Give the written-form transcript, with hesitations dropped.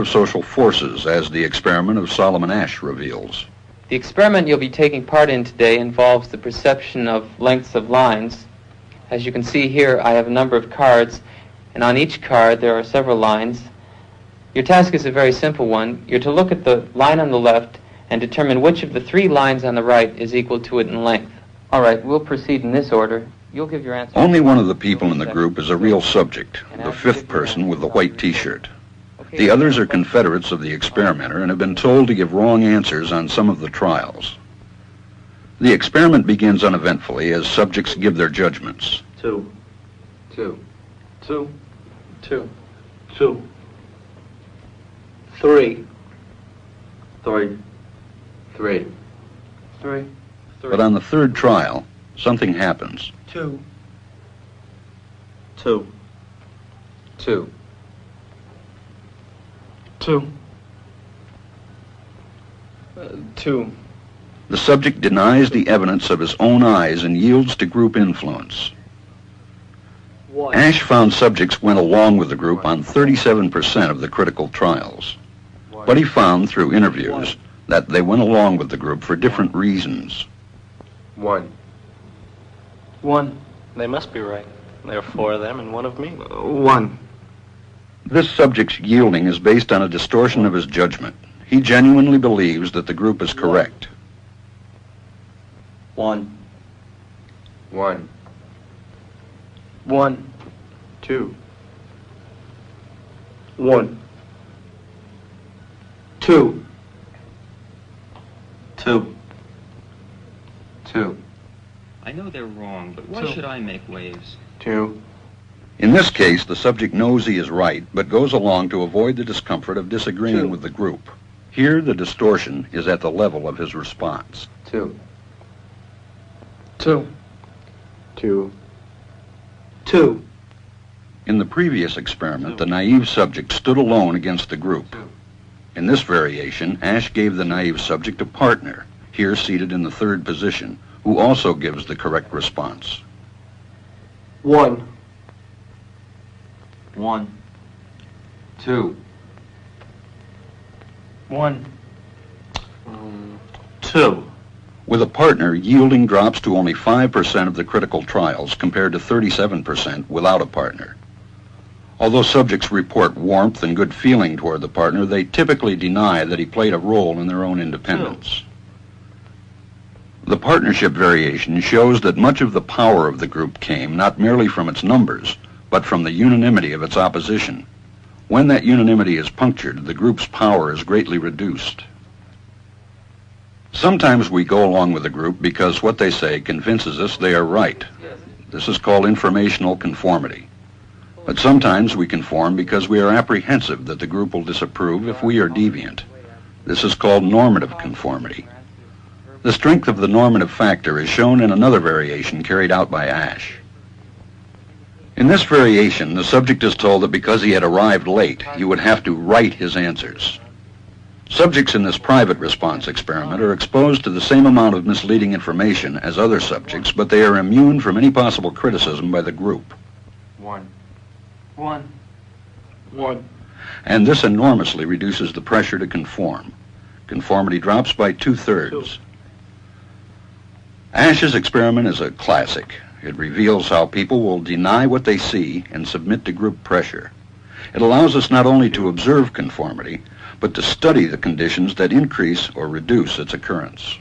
of social forces, as the experiment of Solomon Asch reveals. The experiment you'll be taking part in today involves the perception of lengths of lines. As you can see here, I have a number of cards, and on each card there are several lines. Your task is a very simple one. You're to look at the line on the left and determine which of the three lines on the right is equal to it in length. All right, we'll proceed in this order. You'll give your answer. Only one of the people in the group is a real subject, the fifth person with the white T-shirt. The others are confederates of the experimenter and have been told to give wrong answers on some of the trials. The experiment begins uneventfully as subjects give their judgments. 2, 2, 2, 2, 2, 3, 3, 3, 3. But on the third trial, something happens. 2, 2, 2, 2, 2. The subject denies the evidence of his own eyes and yields to group influence. 1. Asch found subjects went along with the group on 37% of the critical trials. But he found through interviews that they went along with the group for different reasons. 1. 1. They must be right. There are 4 of them and 1 of me. 1. This subject's yielding is based on a distortion of his judgment. He genuinely believes that the group is correct. 1. 1. 1. 2. 1. 2. 2. 2. I know they're wrong, but why should I make waves? 2. In this case, the subject knows he is right, but goes along to avoid the discomfort of disagreeing with the group. Here, the distortion is at the level of his response. 2. 2. 2. 2. In the previous experiment, the naive subject stood alone against the group. In this variation, Asch gave the naive subject a partner, here seated in the third position, who also gives the correct response. 1. 1. 2. 1. 2. With a partner, yielding drops to only 5% of the critical trials compared to 37% without a partner. Although subjects report warmth and good feeling toward the partner, they typically deny that he played a role in their own independence. The partnership variation shows that much of the power of the group came not merely from its numbers, but from the unanimity of its opposition. When that unanimity is punctured, the group's power is greatly reduced. Sometimes we go along with the group because what they say convinces us they are right. This is called informational conformity. But sometimes we conform because we are apprehensive that the group will disapprove if we are deviant. This is called normative conformity. The strength of the normative factor is shown in another variation carried out by Asch. In this variation, the subject is told that because he had arrived late, he would have to write his answers. Subjects in this private response experiment are exposed to the same amount of misleading information as other subjects, but they are immune from any possible criticism by the group. 1. 1. 1. And this enormously reduces the pressure to conform. Conformity drops by 2/3. Asch's experiment is a classic. It reveals how people will deny what they see and submit to group pressure. It allows us not only to observe conformity, but to study the conditions that increase or reduce its occurrence.